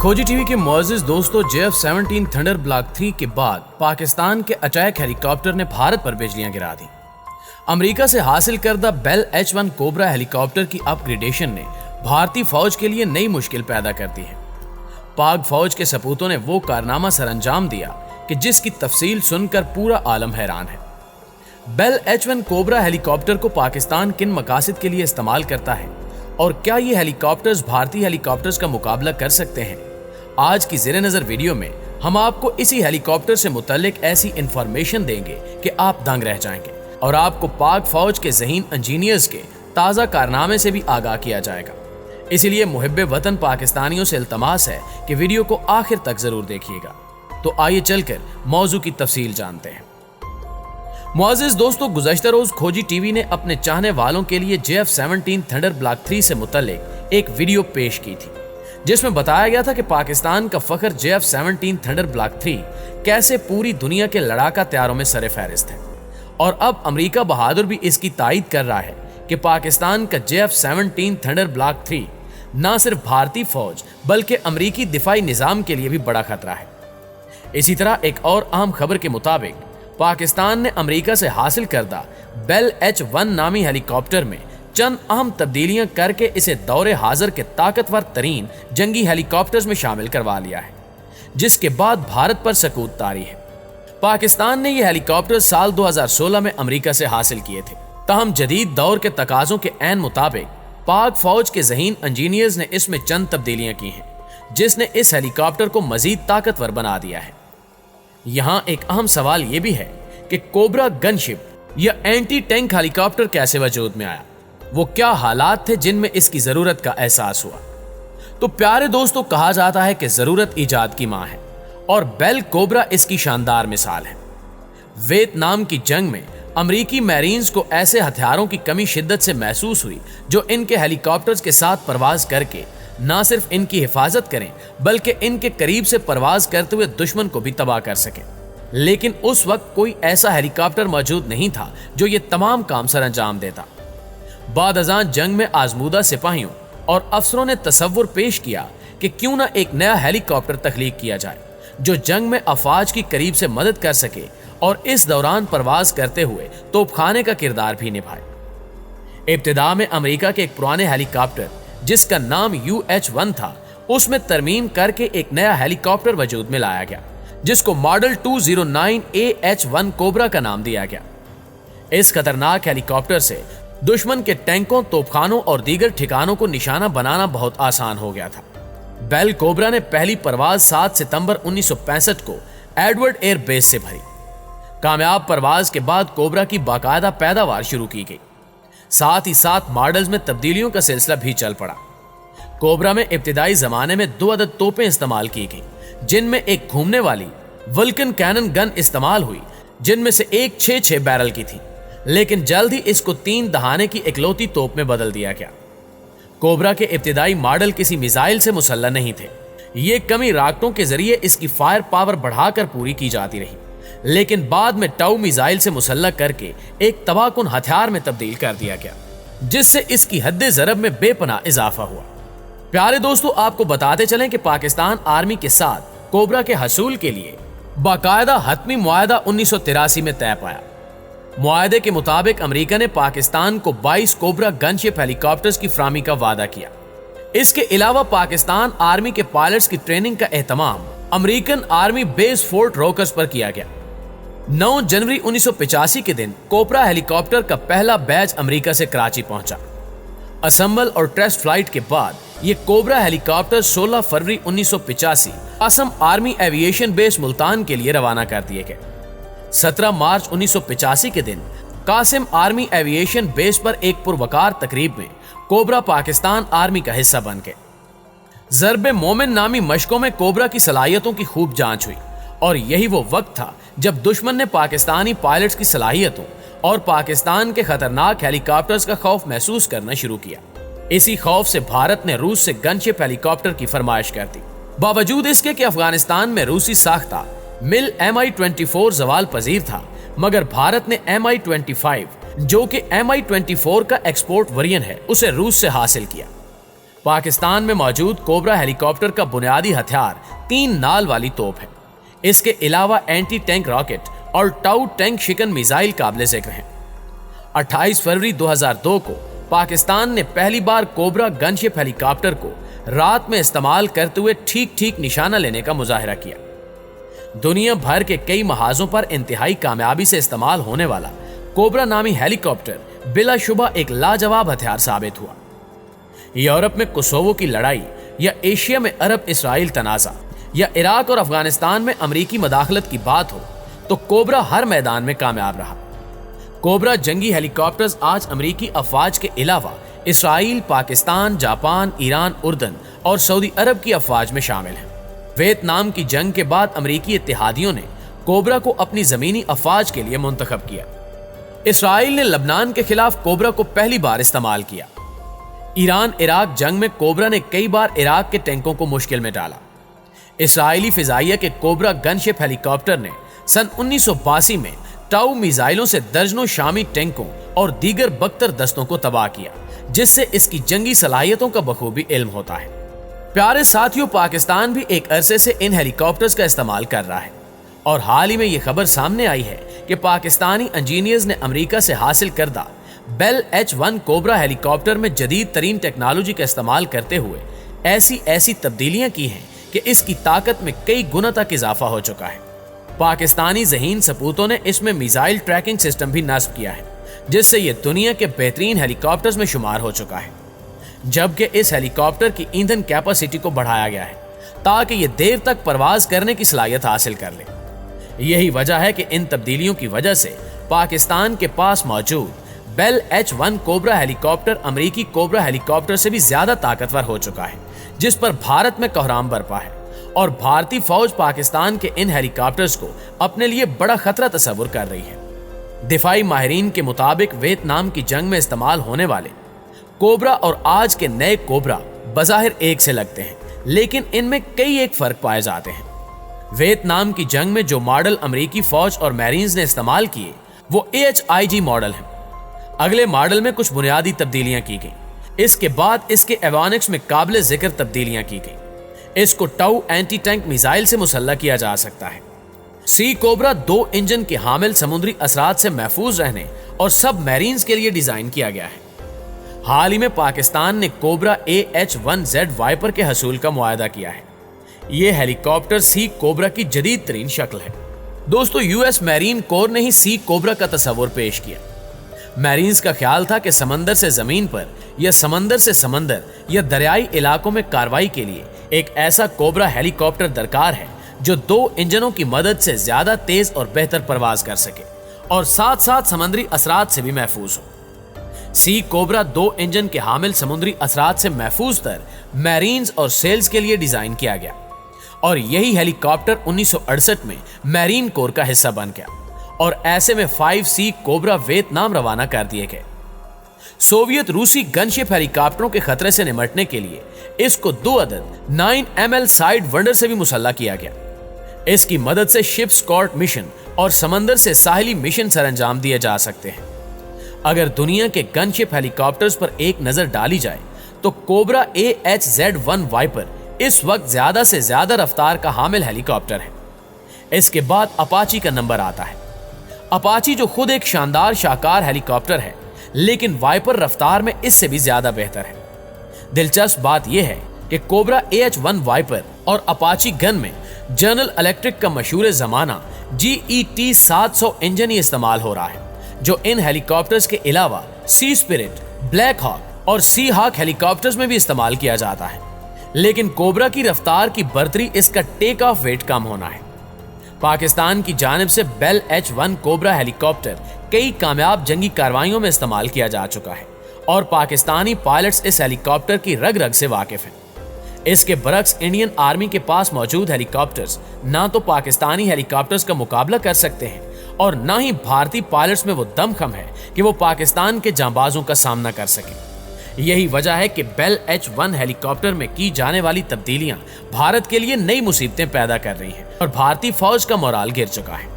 खोजी टीवी के मुअज़्ज़िज़ दोस्तों, JF-17 थंडर ब्लॉक 3 के बाद पाकिस्तान के अटैक हेलीकॉप्टर ने भारत पर बिजलियां गिरा दी। अमेरिका से हासिल करदा बेल H-1 कोबरा हेलीकॉप्टर की अपग्रेडेशन ने भारतीय फौज के लिए नई मुश्किल पैदा कर दी है। पाक फौज के सपूतों ने वो कारनामा सरअंजाम दिया कि जिसकी तफसील सुनकर पूरा आलम हैरान है। बेल H-1 कोबरा हेलीकॉप्टर को पाकिस्तान किन मकासद के लिए इस्तेमाल करता है और क्या ये हेलीकॉप्टर्स भारतीय हेलीकॉप्टर्स का मुकाबला कर सकते हैं? आज की ज़ेरे नज़र वीडियो में हम आपको इसी हेलीकॉप्टर से मुतल्लिक ऐसी इंफॉर्मेशन देंगे कि आप दंग रह जाएंगे और आपको पाक फौज के ज़हीन इंजीनियर्स के ताज़ा कारनामे से भी आगाह किया जाएगा। इसीलिए मुहिब्बे वतन पाकिस्तानियों से इल्तमास है कि वीडियो को आखिर तक जरूर देखिएगा। तो आइए चलकर मौजू की तफसील जानते हैं। मुअज़्ज़िज़ दोस्तों, गुज़श्ता रोज खोजी टीवी ने अपने चाहने वालों के लिए JF-17 थंडर ब्लॉक 3 से मुतल्लिक एक वीडियो पेश की थी, जिसमें बताया गया था कि पाकिस्तान का फख्र JF-17 थंडर ब्लॉक 3 कैसे पूरी दुनिया के लड़ाका तैयारों में सरे फहरिस्त है। और अब अमेरिका बहादुर भी इसकी तायद कर रहा है कि पाकिस्तान का JF-17 थंडर ब्लॉक 3 न सिर्फ भारतीय फौज बल्कि अमरीकी दिफाई निज़ाम के लिए भी बड़ा खतरा है। इसी तरह एक और अहम खबर के मुताबिक पाकिस्तान ने अमेरिका से हासिल करदा बेल H-1 नामी हेलीकॉप्टर में चंद अहम तब्दीलियां करके इसे दौरे हाजिर के ताकतवर तरीन जंगी हेलीकॉप्टर्स में शामिल करवा लिया है, जिसके बाद भारत पर सकूत तारी है। पाकिस्तान ने यह हेलीकॉप्टर साल 2016 में अमेरिका से हासिल किए थे, ताहम जदीद दौर के तकाजों के ऐन मुताबिक पाक फौज के ज़हीन इंजीनियर्स ने इसमें चंद तब्दीलियां की हैं, जिसने इस हेलीकॉप्टर को मजीद ताकतवर बना दिया है। यहाँ एक अहम सवाल यह भी है कि कोबरा गनशिप या एंटी टैंक हेलीकॉप्टर कैसे वजूद में आया, वो क्या हालात थे जिनमें इसकी जरूरत का एहसास हुआ। तो प्यारे दोस्तों, कहा जाता है कि जरूरत ईजाद की मां है और बेल कोबरा इसकी शानदार मिसाल है। वियतनाम की जंग में अमरीकी मैरीन्स को ऐसे हथियारों की कमी शिद्दत से महसूस हुई जो इनके हेलीकॉप्टर्स के साथ परवाज करके ना सिर्फ इनकी हिफाजत करें बल्कि इनके करीब से परवाज करते हुए दुश्मन को भी तबाह कर सकें। लेकिन उस वक्त कोई ऐसा हेलीकॉप्टर मौजूद नहीं था जो ये तमाम काम सर अंजाम देता। बाद अज़ां जंग में आजमूदा सिपाहियों और अफसरों ने तसव्वुर पेश किया कि क्यों ना एक नया हेलीकॉप्टर तख्लीक किया जाए जो जंग में अफवाज की करीब से मदद कर सके और इस दौरान परवाज करते हुए तोपखाने का किरदार भी निभाए। इब्तिदा में अमेरिका के एक पुराने हेलीकॉप्टर जिसका नाम UH-1 था, उसमें तरमीम करके एक नया हेलीकॉप्टर वजूद में लाया गया जिसको मॉडल 209AH-1 कोबरा का नाम दिया गया। इस खतरनाक हेलीकॉप्टर से दुश्मन के टैंकों, तोपखानों और दीगर ठिकानों को निशाना बनाना बहुत आसान हो गया था। बेल कोबरा ने पहली परवाज 7 सितंबर 1965 को एडवर्ड एयर बेस से भरी। कामयाब परवाज के बाद कोबरा की बाकायदा पैदावार शुरू की गई, साथ ही साथ मॉडल्स में तब्दीलियों का सिलसिला भी चल पड़ा। कोबरा में इब्तिदाई जमाने में 2 अदद तोपें इस्तेमाल की गई, जिनमें एक घूमने वाली वल्कन कैनन गन इस्तेमाल हुई, जिनमें से एक 6 बैरल की थी, लेकिन जल्द ही इसको 3 दहाने की इकलौती तोप में बदल दिया गया। कोबरा के इब्तिदाई मॉडल किसी मिसाइल से मुसल्लह नहीं थे। ये कमी रॉकेटों के जरिए इसकी फायर पावर बढ़ाकर पूरी की जाती रही, लेकिन बाद में टाउ मिसाइल से मुसल्लह करके एक तबाहकुन हथियार में तब्दील कर दिया गया, जिससे इसकी हद्दे ज़रब में बेपनाह इजाफा हुआ। प्यारे दोस्तों, आपको बताते चलें कि पाकिस्तान आर्मी के साथ कोबरा के हसूल के लिए बाकायदा हतमी मुआहदा 1983 में तय पाया। मुआहदे के मुताबिक अमेरिका ने पाकिस्तान को 22 कोबरा गनशिप हेलीकॉप्टर्स की फराहमी का वादा किया। इसके अलावा पाकिस्तान आर्मी के पायलट्स की ट्रेनिंग का एहतमाम American army base Fort Rucker पर किया गया। 9 जनवरी 1985 के दिन कोबरा हेलीकॉप्टर का पहला बैच अमेरिका से कराची पहुंचा। असेंबल और टेस्ट फ्लाइट के बाद ये कोबरा हेलीकॉप्टर 16 फरवरी 1985 Assam army aviation base Multan के लिए रवाना कर दिए गए। 17 मार्च 1985 के दिन कासिम आर्मी एविएशन बेस पर एक पुरवकार तकरीब में कोबरा पाकिस्तान आर्मी का हिस्सा बन गए। ज़रबे मोमिन नामी मशकों में कोबरा की सलाहियतों की खूब जांच हुई और यही वो वक्त था जब दुश्मन ने पाकिस्तानी पायलट्स की सलाहियतों और पाकिस्तान के खतरनाक हेलीकॉप्टर्स का खौफ महसूस करना शुरू किया। इसी खौफ से भारत ने रूस से गनशिप हेलीकॉप्टर की फरमाइश कर दी। बावजूद इसके कि अफगानिस्तान में रूसी साख्ता मिल Mi-24 जवाल पजीर था, मगर भारत ने Mi-25 जो कि Mi-24 का एक्सपोर्ट वेरिएंट है उसे रूस से हासिल किया। पाकिस्तान में मौजूद कोबरा हेलीकॉप्टर का बुनियादी हथियार 3 नाल वाली तोप है। इसके अलावा एंटी टैंक रॉकेट और टाउ टैंक शिकन मिसाइल काबिल जिक्र हैं। 28 फरवरी 2002 को पाकिस्तान ने पहली बार कोबरा गनशिप हेलीकॉप्टर को रात में इस्तेमाल करते हुए ठीक निशाना लेने का मुजाहिरा किया। दुनिया भर के कई महाजों पर इंतहाई कामयाबी से इस्तेमाल होने वाला कोबरा नामी हेलीकॉप्टर बिलाशुबा एक लाजवाब हथियार साबित हुआ। यूरोप में कोसोवो की लड़ाई, या एशिया में अरब इसराइल तनाज़ा, या इराक और अफगानिस्तान में अमरीकी मदाखलत की बात हो तो कोबरा हर मैदान में कामयाब रहा। कोबरा जंगी हेलीकॉप्टर्स आज अमरीकी अफवाज के अलावा इसराइल, पाकिस्तान, जापान, ईरान, उर्दन और सऊदी अरब की अफवाज में शामिल हैं। वियतनाम की जंग के बाद अमरीकी इत्तेहादियों ने कोबरा को अपनी जमीनी अफवाज के लिए मुंतखब किया। इसराइल ने लबनान के खिलाफ कोबरा को पहली बार इस्तेमाल किया। ईरान इराक जंग में कोबरा ने कई बार इराक के टैंकों को मुश्किल में डाला। इसराइली फिजाइया के कोबरा गनशिप हेलीकॉप्टर ने सन 1982 में टाउ मिसाइलों से दर्जनों शामी टैंकों और दीगर बख्तर दस्तों को तबाह किया, जिससे इसकी जंगी सलाहियतों का बखूबी इल्म होता है। प्यारे साथियों, पाकिस्तान भी एक अरसे से इन हेलीकॉप्टर्स का इस्तेमाल कर रहा है और हाल ही में यह खबर सामने आई है कि पाकिस्तानी इंजीनियर्स ने अमेरिका से हासिल करदा बेल H-1 कोबरा हेलीकॉप्टर में जदीद तरीन टेक्नोलॉजी का इस्तेमाल करते हुए ऐसी तब्दीलियां की हैं कि इसकी ताकत में कई गुना तक इजाफा हो चुका है। पाकिस्तानी ज़हीन सपूतों ने इसमें मिसाइल ट्रैकिंग सिस्टम भी नस्ब किया है, जिससे यह दुनिया के बेहतरीन हेलीकॉप्टर्स में शुमार हो चुका है। जबकि इस हेलीकॉप्टर की ईंधन कैपेसिटी को बढ़ाया गया है ताकि यह देर तक परवाज करने की सलाहियत हासिल कर ले। यही वजह है कि इन तब्दीलियों की वजह से पाकिस्तान के पास मौजूद बेल H-1 कोबरा हेलीकॉप्टर अमेरिकी कोबरा हेलीकॉप्टर से भी ज्यादा ताकतवर हो चुका है, जिस पर भारत में कोहराम बरपा है और भारतीय फौज पाकिस्तान के इन हेलीकॉप्टर्स को अपने लिए बड़ा खतरा तस्वुर कर रही है। दिफाई माहिरीन के मुताबिक वियतनाम की जंग में इस्तेमाल होने वाले कोबरा और आज के नए कोबरा बज़ाहिर एक से लगते हैं, लेकिन इनमें कई एक फर्क पाए जाते हैं। वियतनाम की जंग में जो मॉडल अमेरिकी फौज और मैरीन्स ने इस्तेमाल किए वो AHIG मॉडल है। अगले मॉडल में कुछ बुनियादी तब्दीलियां की गई। इसके बाद इसके एवानिक्स में काबिल जिक्र तब्दीलियां की गई। इसको टाउ एंटी टैंक मिसाइल से मुसल्ला किया जा सकता है। सी कोबरा 2 इंजन के हामिल समुद्री असरात से महफूज रहने और सब मैरीन्स के लिए डिजाइन किया गया है। हाल ही में पाकिस्तान ने कोबरा AH-1Z वाइपर के हसूल का मुआहदा किया है। यह हेलीकॉप्टर सी कोबरा की जदीद तरीन शक्ल है। दोस्तों, यूएस मैरीन कोर ने ही सी कोबरा का तस्वुर पेश किया। मैरीन्स का ख्याल था कि समंदर से जमीन पर या समंदर से समंदर या दरियाई इलाकों में कार्रवाई के लिए एक ऐसा कोबरा हेलीकॉप्टर दरकार है जो 2 इंजनों की मदद से ज्यादा तेज और बेहतर परवाज कर सके और साथ साथ समुद्री असरात से भी महफूज हो। सी कोबरा 2 इंजन के हामिल समुद्री असरात से महफूज तर मैरीन्स और सेल्स के लिए डिजाइन किया गया और यही हेलीकॉप्टर 1968 में मैरीन कोर का हिस्सा बन गया और ऐसे में 5C कोबरा वियतनाम रवाना कर दिए गए। सोवियत रूसी गनशिप हेलीकॉप्टरों के खतरे से निपटने के लिए इसको 2 अदद 9mm साइड वंडर से भी मुसल्ला किया गया। इसकी मदद से शिप स्कॉट मिशन और समंदर से साहिली मिशन सरंजाम दिए जा सकते हैं। अगर दुनिया के गनशिप हेलीकॉप्टर्स पर एक नजर डाली जाए तो कोबरा AH-Z-1 वाइपर इस वक्त ज्यादा से ज्यादा रफ्तार का हामिल हेलीकॉप्टर है। इसके बाद अपाची का नंबर आता है। अपाची जो खुद एक शानदार शाहकार हेलीकॉप्टर है, लेकिन वाइपर रफ्तार में इससे भी ज्यादा बेहतर है। दिलचस्प बात यह है कि कोबरा AH-1 वाइपर और अपाची गन में जनरल इलेक्ट्रिक का मशहूर जमाना GET 700 इंजन ही इस्तेमाल हो रहा है, जो इन हेलीकॉप्टर्स के अलावा सी स्पिरिट, ब्लैक हॉक और सी हॉक हेलीकॉप्टर्स में भी इस्तेमाल किया जाता है। लेकिन कोबरा की रफ्तार की बर्तरी इसका टेक ऑफ वेट कम होना है। पाकिस्तान की जानिब से बेल H-1 कोबरा हेलीकॉप्टर कई कामयाब जंगी कार्रवाइयों में इस्तेमाल किया जा चुका है और पाकिस्तानी पायलट्स इस हेलीकॉप्टर की रग रग से वाकिफ हैं। इसके बरक्स इंडियन आर्मी के पास मौजूद हेलीकॉप्टर्स ना तो पाकिस्तानी हेलीकॉप्टर्स का मुकाबला कर सकते हैं और ना ही भारतीय पायलट्स में वो दमखम है कि वो पाकिस्तान के जांबाजों का सामना कर सके। यही वजह है कि बेल H-1 हेलीकॉप्टर में की जाने वाली तब्दीलियां भारत के लिए नई मुसीबतें पैदा कर रही हैं और भारतीय फौज का मोराल गिर चुका है।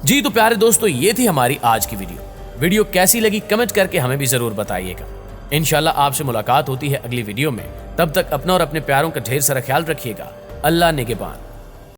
जी तो प्यारे दोस्तों, ये थी हमारी आज की वीडियो कैसी लगी कमेंट करके हमें भी जरूर बताइएगा। انشاءاللہ آپ سے ملاقات ہوتی ہے اگلی ویڈیو میں، تب تک اپنا اور اپنے پیاروں کا ڈھیر سارا خیال رکھیے گا۔ اللہ نگہبان۔